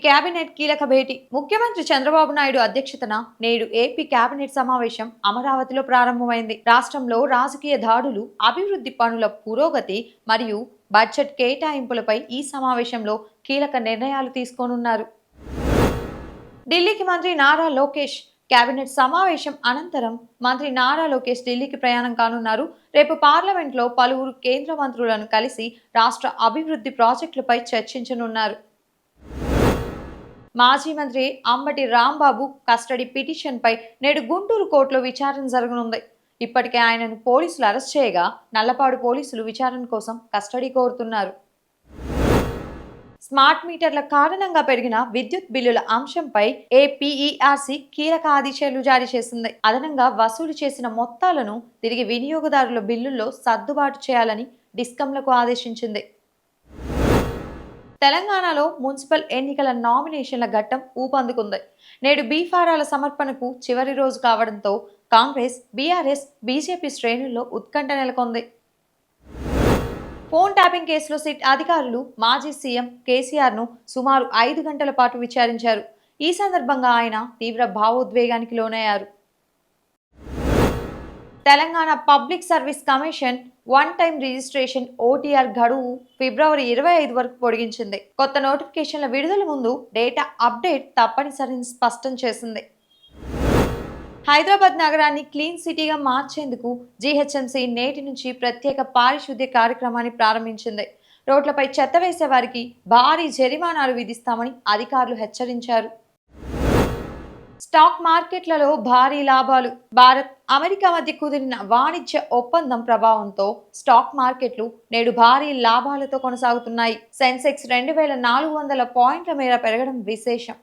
Cabinet కీలక భేటీ. ముఖ్యమంత్రి చంద్రబాబు నాయుడు అధ్యక్షతన నేడు ఏపీ కేబినెట్ సమావేశం అమరావతిలో ప్రారంభమైంది. రాష్ట్రంలో రాజకీయ దాడులు, అభివృద్ధి పనుల పురోగతి మరియు బడ్జెట్ కేటాయింపులపై ఈ సమావేశంలో కీలక నిర్ణయాలు తీసుకోనున్నారు. ఢిల్లీకి మంత్రి నారా లోకేష్. కేబినెట్ సమావేశం అనంతరం మంత్రి నారా లోకేష్ ఢిల్లీకి ప్రయాణం కానున్నారు. రేపు పార్లమెంట్లో పలువురు కేంద్ర మంత్రులను కలిసి రాష్ట్ర అభివృద్ధి ప్రాజెక్టులపై చర్చించనున్నారు. మాజీ మంత్రి అంబటి రాంబాబు కస్టడీ పిటిషన్పై నేడు గుంటూరు కోర్టులో విచారణ జరగనుంది. ఇప్పటికే ఆయనను పోలీసులు అరెస్ట్ చేయగా నల్లపాడు పోలీసులు విచారణ కోసం కస్టడీ కోరుతున్నారు. స్మార్ట్ మీటర్ల కారణంగా పెరిగిన విద్యుత్ బిల్లుల అంశంపై ఏపీఈఆర్సీ కీలక ఆదేశాలు జారీ చేసింది. అదనంగా వసూలు చేసిన మొత్తాలను తిరిగి వినియోగదారుల బిల్లుల్లో సర్దుబాటు చేయాలని డిస్కంలకు ఆదేశించింది. తెలంగాణలో మున్సిపల్ ఎన్నికల నామినేషన్ల ఘట్టం ఊపందుకుంది. నేడు బీఫారాల సమర్పణకు చివరి రోజు కావడంతో కాంగ్రెస్, బీఆర్ఎస్, బీజేపీ శ్రేణుల్లో ఉత్కంఠ నెలకొంది. ఫోన్ ట్యాపింగ్ కేసులో సిట్ అధికారులు మాజీ సీఎం కేసీఆర్ను సుమారు 5 గంటల పాటు విచారించారు. ఈ సందర్భంగా ఆయన తీవ్ర భావోద్వేగానికి లోనయ్యారు. Telangana public service commission one time registration OTR గడువు ఫిబ్రవరి 25 వరకు పొడిగించింది. కొత్త నోటిఫికేషన్ల విడుదల ముందు డేటా అప్డేట్ తప్పనిసరిని స్పష్టం చేసింది. హైదరాబాద్ నగరాన్ని క్లీన్ సిటీగా మార్చేందుకు జీహెచ్ఎంసీ నేటి నుంచి ప్రత్యేక పారిశుద్ధ్య కార్యక్రమాన్ని ప్రారంభించింది. రోడ్లపై చెత్త వేసే వారికి భారీ జరిమానాలు విధిస్తామని అధికారులు హెచ్చరించారు. స్టాక్ మార్కెట్లలో భారీ లాభాలు. భారత్, అమెరికా మధ్య కుదిరిన వాణిజ్య ఒప్పందం ప్రభావంతో స్టాక్ మార్కెట్లు నేడు భారీ లాభాలతో కొనసాగుతున్నాయి. సెన్సెక్స్ 2400 పాయింట్ల మేర పెరగడం విశేషం.